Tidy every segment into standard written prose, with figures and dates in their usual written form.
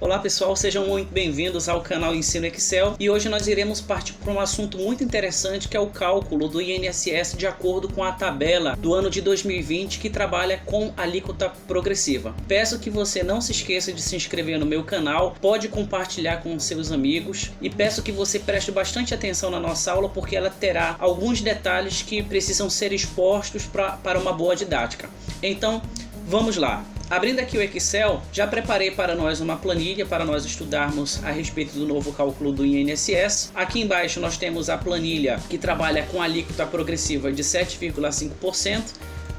Olá pessoal, sejam muito bem-vindos ao canal Ensino Excel e hoje nós iremos partir para um assunto muito interessante que é o cálculo do INSS de acordo com a tabela do ano de 2020 que trabalha com alíquota progressiva. Peço que você não se esqueça de se inscrever no meu canal, pode compartilhar com seus amigos e peço que você preste bastante atenção na nossa aula porque ela terá alguns detalhes que precisam ser expostos para uma boa didática. Então, vamos lá. Abrindo aqui o Excel, já preparei para nós uma planilha para nós estudarmos a respeito do novo cálculo do INSS. Aqui embaixo nós temos a planilha que trabalha com alíquota progressiva de 7,5%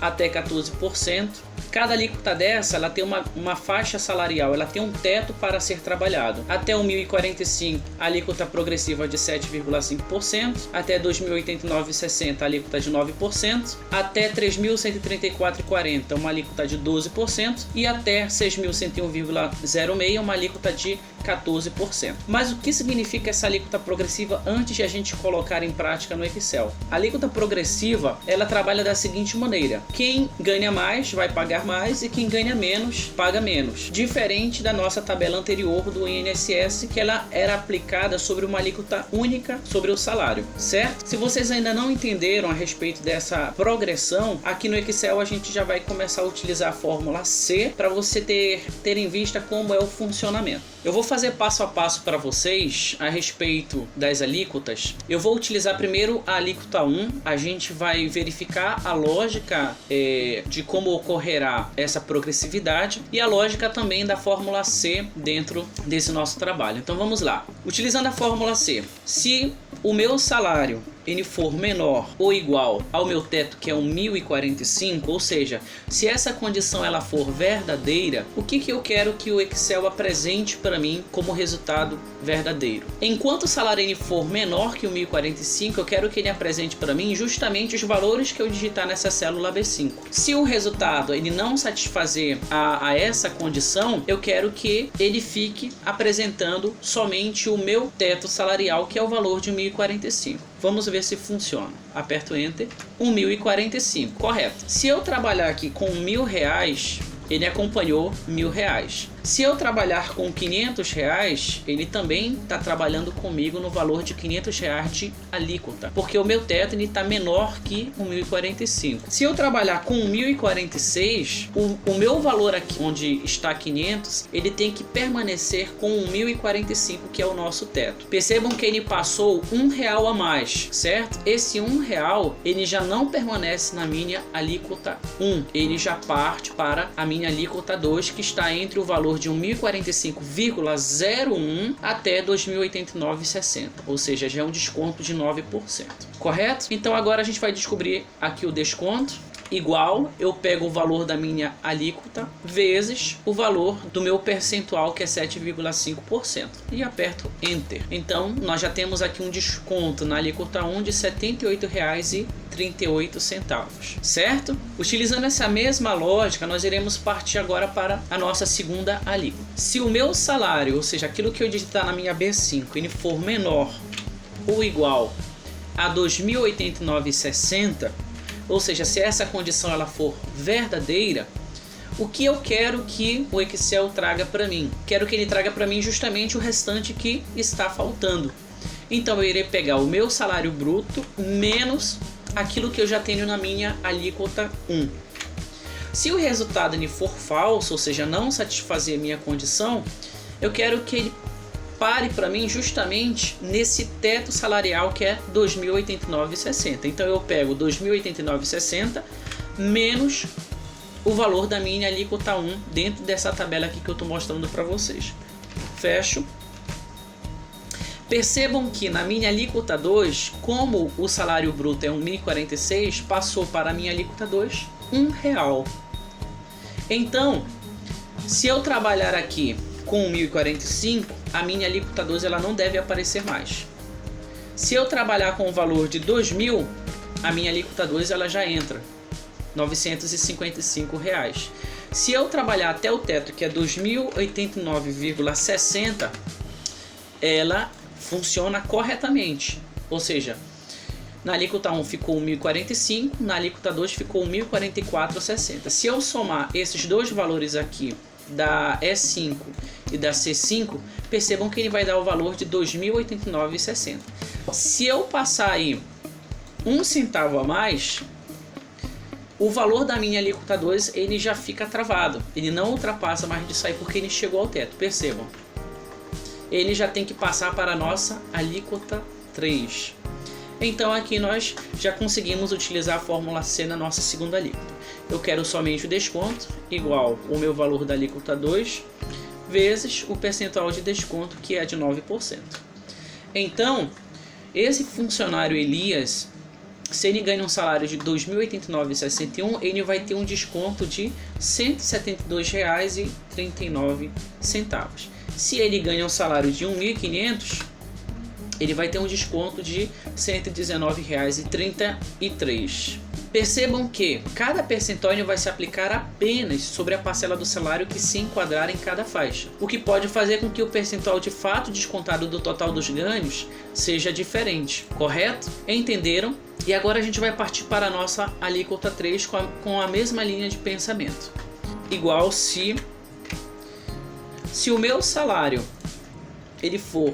até 14%. Cada alíquota dessa ela tem uma faixa salarial, ela tem um teto para ser trabalhado. Até 1.045, alíquota progressiva de 7,5%. Até 2.089,60, alíquota de 9%. Até 3.134,40, uma alíquota de 12%. E até 6.101,06, uma alíquota de 14%. Mas o que significa essa alíquota progressiva antes de a gente colocar em prática no Excel? A alíquota progressiva, ela trabalha da seguinte maneira: quem ganha mais vai pagar mais e quem ganha menos paga menos. Diferente da nossa tabela anterior do INSS, que ela era aplicada sobre uma alíquota única sobre o salário, certo? Se vocês ainda não entenderam a respeito dessa progressão, aqui no Excel a gente já vai começar a utilizar a fórmula C para você ter em vista como é o funcionamento. Eu vou fazer passo a passo para vocês a respeito das alíquotas. Eu vou utilizar primeiro a alíquota 1, a gente vai verificar a lógica de como ocorrerá essa progressividade e a lógica também da fórmula C dentro desse nosso trabalho. Então vamos lá. Utilizando a fórmula C, se o meu salário ele for menor ou igual ao meu teto, que é 1.045, ou seja, se essa condição ela for verdadeira, o que eu quero que o Excel apresente para mim como resultado verdadeiro? Enquanto o salário ele for menor que 1.045, eu quero que ele apresente para mim justamente os valores que eu digitar nessa célula B5. Se o resultado ele não satisfazer a essa condição, eu quero que ele fique apresentando somente o meu teto salarial, que é o valor de 1.045. Vamos ver se funciona. Aperto Enter. 1.045, correto. Se eu trabalhar aqui com R$1.000, ele acompanhou R$1.000. Se eu trabalhar com R$500, ele também está trabalhando comigo no valor de R$500 de alíquota, porque o meu teto está menor que 1.045. Se eu trabalhar com 1.046, o meu valor aqui, onde está 500, ele tem que permanecer com 1.045, que é o nosso teto. Percebam que ele passou R$1 a mais, certo? Esse R$1, ele já não permanece na minha alíquota 1, ele já parte para a minha alíquota 2, que está entre o valor de 1.045,01 até 2.089,60, ou seja, já é um desconto de 9%, correto? Então agora a gente vai descobrir aqui o desconto. Igual, eu pego o valor da minha alíquota vezes o valor do meu percentual, que é 7,5%, e aperto Enter. Então nós já temos aqui um desconto na alíquota 1 de R$ 78,38, certo? Utilizando essa mesma lógica, nós iremos partir agora para a nossa segunda alíquota. Se o meu salário, ou seja, aquilo que eu digitar na minha B5, ele for menor ou igual a R$ 2.089,60, ou seja, se essa condição ela for verdadeira, o que eu quero que o Excel traga para mim? Quero que ele traga para mim justamente o restante que está faltando. Então eu irei pegar o meu salário bruto menos aquilo que eu já tenho na minha alíquota 1. Se o resultado ele for falso, ou seja, não satisfazer a minha condição, eu quero que ele pare para mim justamente nesse teto salarial, que é 2.089,60. Então eu pego 2.089,60 menos o valor da minha alíquota 1 dentro dessa tabela aqui que eu estou mostrando para vocês. Fecho. Percebam que na minha alíquota 2, como o salário bruto é 1.046, passou para a minha alíquota 2 R$1. Então, se eu trabalhar aqui com 1.045, a minha alíquota 2 ela não deve aparecer mais. Se eu trabalhar com o valor de 2.000, a minha alíquota 2 ela já entra, R$ 955. Se eu trabalhar até o teto, que é 2.089,60, ela funciona corretamente. Ou seja, na alíquota 1 ficou 1.045, na alíquota 2 ficou 1.044,60. Se eu somar esses dois valores aqui da E5 e da C5, percebam que ele vai dar o valor de R$ 2.089,60. Se eu passar aí 1 centavo a mais, o valor da minha alíquota 2 ele já fica travado, ele não ultrapassa mais disso aí porque ele chegou ao teto, percebam. Ele já tem que passar para a nossa alíquota 3. Então aqui nós já conseguimos utilizar a fórmula C na nossa segunda alíquota. Eu quero somente o desconto igual o meu valor da alíquota 2 vezes o percentual de desconto, que é de 9%. Então, esse funcionário Elias, se ele ganha um salário de R$ 2.089,61, ele vai ter um desconto de R$ 172,39. Se ele ganha um salário de R$ 1.500, ele vai ter um desconto de R$ 119,33. Percebam que cada percentual vai se aplicar apenas sobre a parcela do salário que se enquadrar em cada faixa, o que pode fazer com que o percentual de fato descontado do total dos ganhos seja diferente, correto? Entenderam? E agora a gente vai partir para a nossa alíquota 3 com a mesma linha de pensamento. Igual se o meu salário ele for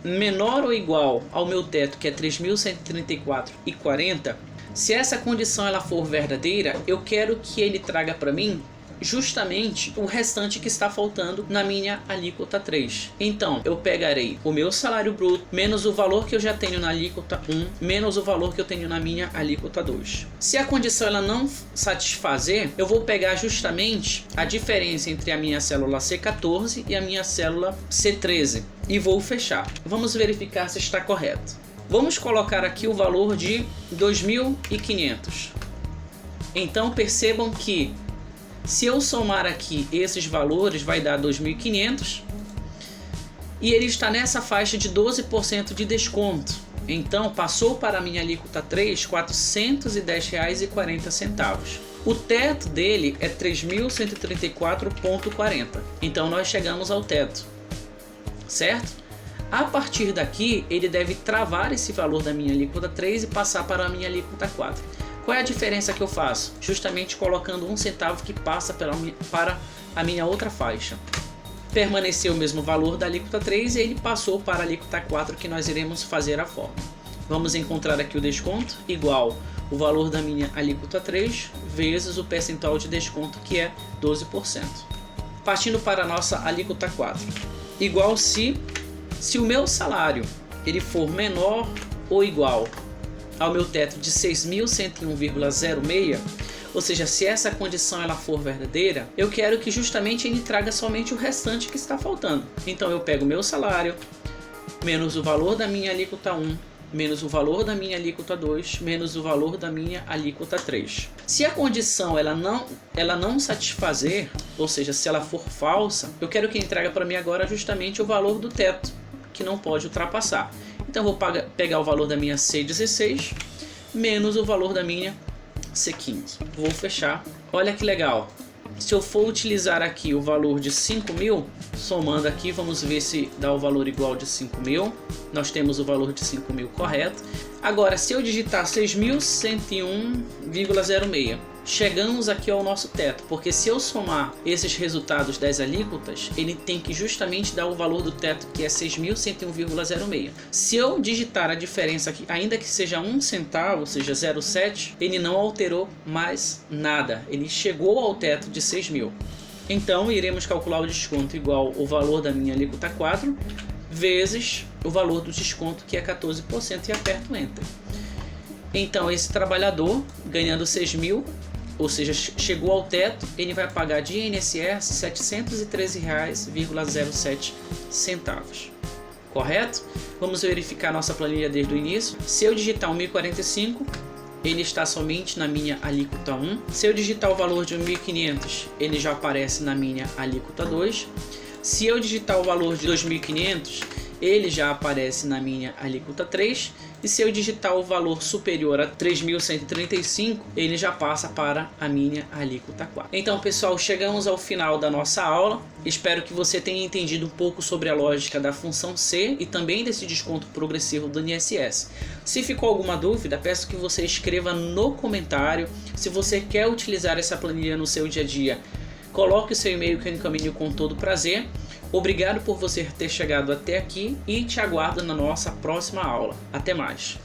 menor ou igual ao meu teto, que é R$ 3.134,40, se essa condição ela for verdadeira, eu quero que ele traga para mim justamente o restante que está faltando na minha alíquota 3. Então, eu pegarei o meu salário bruto menos o valor que eu já tenho na alíquota 1, menos o valor que eu tenho na minha alíquota 2. Se a condição ela não satisfazer, eu vou pegar justamente a diferença entre a minha célula C14 e a minha célula C13 e vou fechar. Vamos verificar se está correto. Vamos colocar aqui o valor de 2.500. Então percebam que se eu somar aqui esses valores vai dar 2.500 e ele está nessa faixa de 12% de desconto. Então passou para a minha alíquota 3 R$ 410,40. O teto dele é 3.134,40. Então nós chegamos ao teto, certo? A partir daqui, ele deve travar esse valor da minha alíquota 3 e passar para a minha alíquota 4. Qual é a diferença que eu faço? Justamente colocando 1 centavo que passa para a minha outra faixa. Permaneceu o mesmo valor da alíquota 3 e ele passou para a alíquota 4, que nós iremos fazer a forma. Vamos encontrar aqui o desconto igual o valor da minha alíquota 3 vezes o percentual de desconto, que é 12%. Partindo para a nossa alíquota 4. Igual se o meu salário ele for menor ou igual ao meu teto de 6.101,06, ou seja, se essa condição ela for verdadeira, eu quero que justamente ele traga somente o restante que está faltando. Então eu pego o meu salário, menos o valor da minha alíquota 1, menos o valor da minha alíquota 2, menos o valor da minha alíquota 3. Se a condição ela não satisfazer, ou seja, se ela for falsa, eu quero que ele traga para mim agora justamente o valor do teto, que não pode ultrapassar. Então eu vou pegar o valor da minha C16 menos o valor da minha C15. Vou fechar. Olha que legal. Se eu for utilizar aqui o valor de 5.000, somando aqui, vamos ver se dá o valor igual de 5.000. Nós temos o valor de 5.000 correto. Agora, se eu digitar 6.101,06, chegamos aqui ao nosso teto, porque se eu somar esses resultados das alíquotas, ele tem que justamente dar o valor do teto, que é 6.101,06. Se eu digitar a diferença aqui, ainda que seja 1 centavo, ou seja, 0,7, ele não alterou mais nada, ele chegou ao teto de 6.000. Então iremos calcular o desconto igual o valor da minha alíquota 4 vezes o valor do desconto, que é 14%, e aperto Enter. Então esse trabalhador, ganhando 6.000, ou seja, chegou ao teto, ele vai pagar de INSS R$ 713,07. Correto? Vamos verificar nossa planilha desde o início. Se eu digitar 1.045, ele está somente na minha alíquota 1. Se eu digitar o valor de 1.500, ele já aparece na minha alíquota 2. Se eu digitar o valor de 2.500, ele já aparece na minha alíquota 3. E se eu digitar o valor superior a 3.135, ele já passa para a minha alíquota 4. Então, pessoal, chegamos ao final da nossa aula. Espero que você tenha entendido um pouco sobre a lógica da função C e também desse desconto progressivo do INSS. Se ficou alguma dúvida, peço que você escreva no comentário. Se você quer utilizar essa planilha no seu dia a dia, coloque o seu e-mail que eu encaminho com todo prazer. Obrigado por você ter chegado até aqui e te aguardo na nossa próxima aula. Até mais!